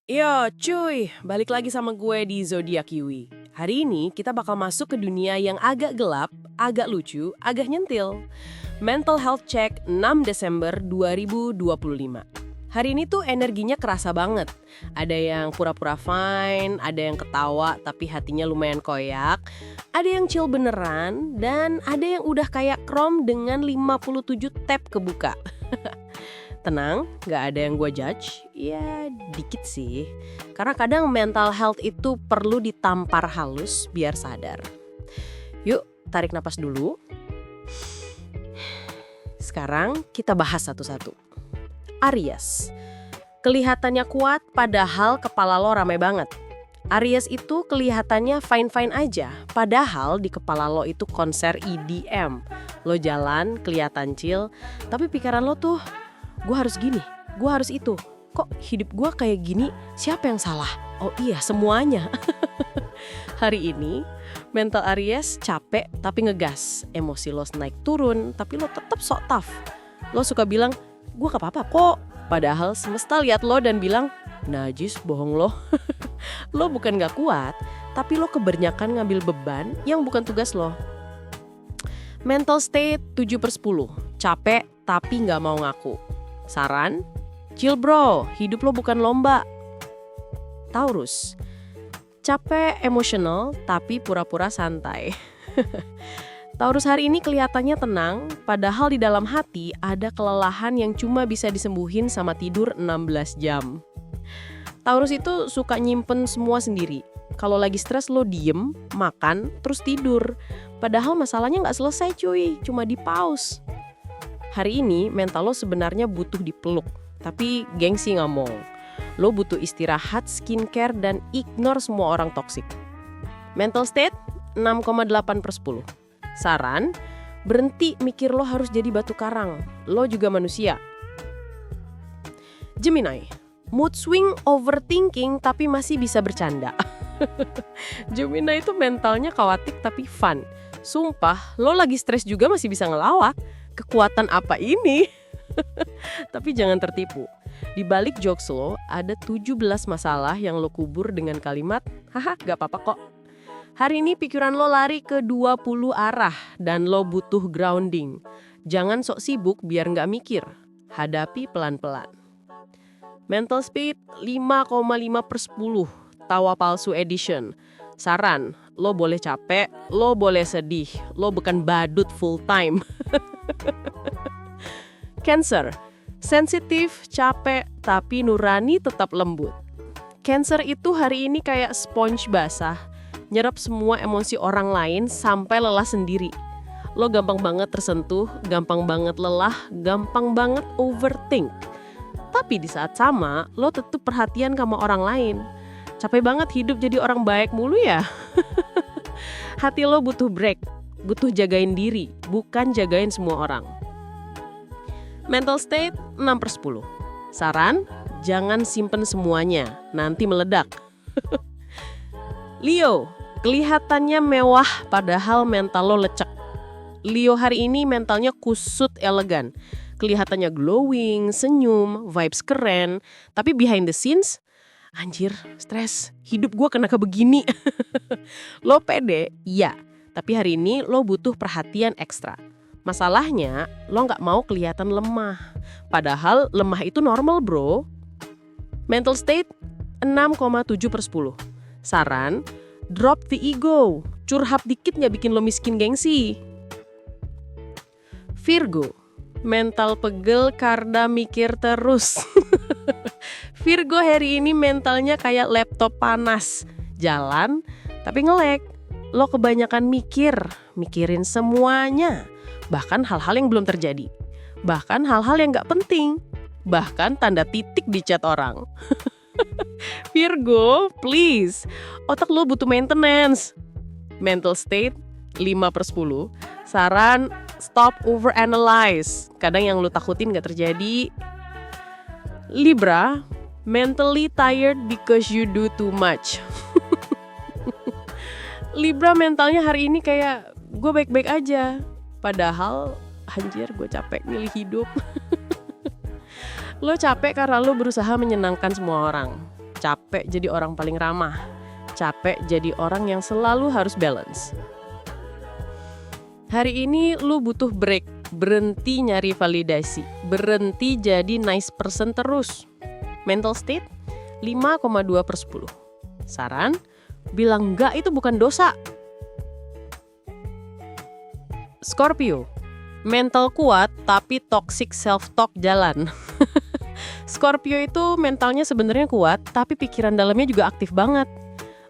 Yo cuy, balik lagi sama gue di Zodiak Yui. Hari ini kita bakal masuk ke dunia yang agak gelap, agak lucu, agak nyentil. Mental Health Check 6 Desember 2025. Hari ini tuh energinya kerasa banget. Ada yang pura-pura fine, ada yang ketawa tapi hatinya lumayan koyak, ada yang chill beneran, dan ada yang udah kayak Chrome dengan 57 tab kebuka. Tenang, gak ada yang gue judge, ya dikit sih. Karena kadang mental health itu perlu ditampar halus biar sadar. Yuk, tarik napas dulu. Sekarang kita bahas satu-satu. Aries. Kelihatannya kuat padahal kepala lo rame banget. Aries itu kelihatannya fine-fine aja, padahal di kepala lo itu konser EDM. Lo jalan, kelihatan chill, tapi pikiran lo tuh, gue harus gini, gue harus itu. Kok hidup gue kayak gini, siapa yang salah? Oh iya, semuanya. Hari ini, mental Aries capek tapi ngegas. Emosi lo naik turun, tapi lo tetap sok tough. Lo suka bilang, gue gak apa-apa kok. Padahal semesta lihat lo dan bilang, najis, bohong lo. Lo bukan gak kuat, tapi lo kebanyakan ngambil beban yang bukan tugas lo. Mental state 7/10, capek tapi gak mau ngaku. Saran, chill bro, hidup lo bukan lomba. Taurus, capek emosional tapi pura-pura santai. Taurus hari ini kelihatannya tenang, padahal di dalam hati ada kelelahan yang cuma bisa disembuhin sama tidur 16 jam. Taurus itu suka nyimpen semua sendiri. Kalau lagi stres lo diem, makan, terus tidur. Padahal masalahnya nggak selesai cuy, cuma di pause. Hari ini mental lo sebenarnya butuh dipeluk, tapi gengsi ngomong. Lo butuh istirahat, skincare, dan ignore semua orang toksik. Mental state 6,8/10. Saran, berhenti mikir lo harus jadi batu karang. Lo juga manusia. Gemini, mood swing overthinking tapi masih bisa bercanda. Gemini itu mentalnya kaotik tapi fun. Sumpah, lo lagi stres juga masih bisa ngelawak. Kekuatan apa ini? Tapi jangan tertipu. Di balik jokes lo, ada 17 masalah yang lo kubur dengan kalimat, haha gak apa-apa kok. Hari ini pikiran lo lari ke 20 arah dan lo butuh grounding. Jangan sok sibuk biar gak mikir. Hadapi pelan-pelan. Mental speed 5,5/10, tawa palsu edition. Saran, lo boleh capek, lo boleh sedih, lo bukan badut full time. Cancer, sensitif, capek, tapi nurani tetap lembut. Cancer itu hari ini kayak sponge basah, nyerap semua emosi orang lain sampai lelah sendiri. Lo gampang banget tersentuh, gampang banget lelah, gampang banget overthink. Tapi di saat sama, lo tetap perhatian sama orang lain. Capek banget hidup jadi orang baik mulu ya. Hati lo butuh break, butuh jagain diri, bukan jagain semua orang. Mental state 6/10. Saran, jangan simpen semuanya, nanti meledak. Leo, kelihatannya mewah padahal mental lo lecek. Leo hari ini mentalnya kusut elegan. Kelihatannya glowing, senyum, vibes keren. Tapi behind the scenes, anjir, stres, hidup gue kenapa begini? Lo pede, iya. Tapi hari ini lo butuh perhatian ekstra. Masalahnya, lo gak mau kelihatan lemah. Padahal lemah itu normal bro. Mental state 6,7/10. Saran, drop the ego. Curhat dikit gak bikin lo miskin gengsi. Virgo, mental pegel karena mikir terus. Virgo hari ini mentalnya kayak laptop panas. Jalan, tapi nge-lag. Lo kebanyakan mikirin semuanya. Bahkan hal-hal yang belum terjadi. Bahkan hal-hal yang gak penting. Bahkan tanda titik di chat orang. Virgo, please. Otak lo butuh maintenance. Mental state 5/10. Saran, stop overanalyze. Kadang yang lo takutin gak terjadi. Libra, mentally tired because you do too much. Libra mentalnya hari ini kayak gue baik-baik aja. Padahal, anjir gue capek milih hidup. Lo capek karena lo berusaha menyenangkan semua orang. Capek jadi orang paling ramah. Capek jadi orang yang selalu harus balance. Hari ini lu butuh break. Berhenti nyari validasi. Berhenti jadi nice person terus. Mental state 5,2/10. Saran, bilang enggak itu bukan dosa. Scorpio, mental kuat tapi toxic self-talk jalan. Scorpio itu mentalnya sebenarnya kuat, tapi pikiran dalamnya juga aktif banget.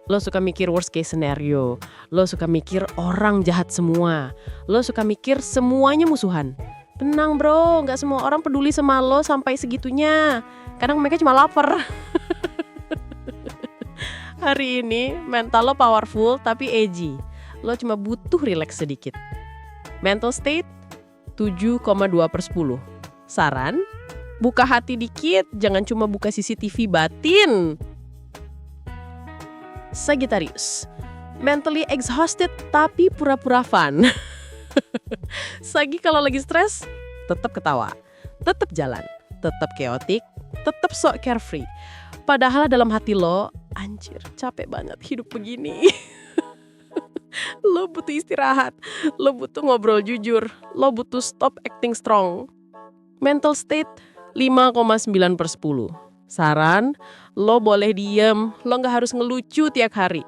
Lo suka mikir worst case scenario, lo suka mikir orang jahat semua, lo suka mikir semuanya musuhan. Tenang bro, gak semua orang peduli sama lo sampai segitunya. Kadang mereka cuma lapar. Hari ini mental lo powerful tapi edgy. Lo cuma butuh relax sedikit. Mental state 7,2/10. Saran, buka hati dikit, jangan cuma buka CCTV batin. Sagittarius, mentally exhausted tapi pura-pura fun. Sagi kalau lagi stres, tetap ketawa, tetap jalan, tetap chaotic, tetap sok carefree. Padahal dalam hati lo, anjir capek banget hidup begini. Lo butuh istirahat, lo butuh ngobrol jujur, lo butuh stop acting strong. Mental state 5,9/10. Saran, lo boleh diem, lo gak harus ngelucu tiap hari.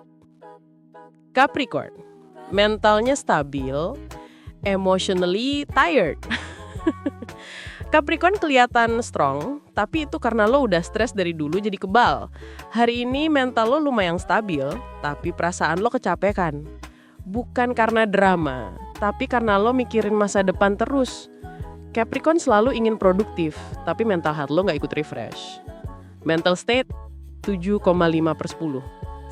Capricorn, mentalnya stabil, emotionally tired. Capricorn kelihatan strong, tapi itu karena lo udah stres dari dulu jadi kebal. Hari ini mental lo lumayan stabil, tapi perasaan lo kecapekan. Bukan karena drama, tapi karena lo mikirin masa depan terus. Capricorn selalu ingin produktif, tapi mental health lo gak ikut refresh. Mental state 7,5/10.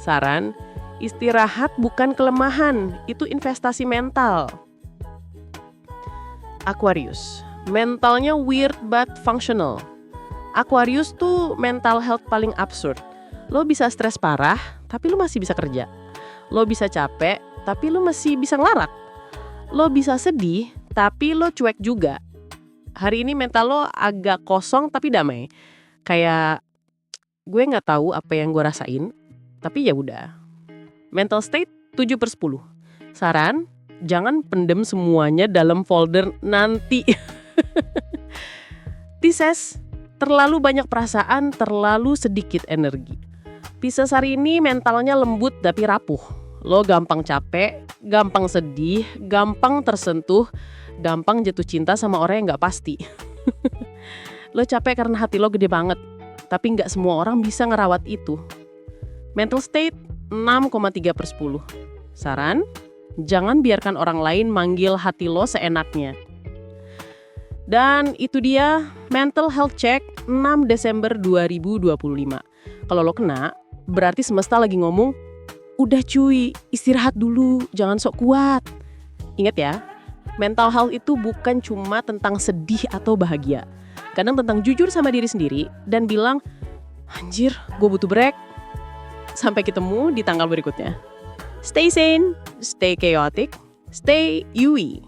Saran, istirahat bukan kelemahan, itu investasi mental. Aquarius, mentalnya weird but functional. Aquarius tuh mental health paling absurd. Lo bisa stres parah, tapi lo masih bisa kerja. Lo bisa capek, tapi lo masih bisa ngelarak. Lo bisa sedih, tapi lo cuek juga. Hari ini mental lo agak kosong tapi damai. Kayak gue nggak tahu apa yang gue rasain, tapi ya udah. Mental state 7/10. Saran, jangan pendem semuanya dalam folder nanti. Pisces, terlalu banyak perasaan, terlalu sedikit energi. Pisces hari ini mentalnya lembut tapi rapuh. Lo gampang capek, gampang sedih, gampang tersentuh, gampang jatuh cinta sama orang yang gak pasti. Lo capek karena hati lo gede banget, tapi gak semua orang bisa ngerawat itu. Mental state 6,3/10. Saran, jangan biarkan orang lain manggil hati lo seenaknya. Dan itu dia Mental Health Check 6 Desember 2025. Kalau lo kena, berarti semesta lagi ngomong, udah cuy, istirahat dulu, jangan sok kuat. Ingat ya, mental health itu bukan cuma tentang sedih atau bahagia. Kadang tentang jujur sama diri sendiri dan bilang, anjir, gue butuh break. Sampai ketemu di tanggal berikutnya. Stay sane, stay chaotic, stay Yui.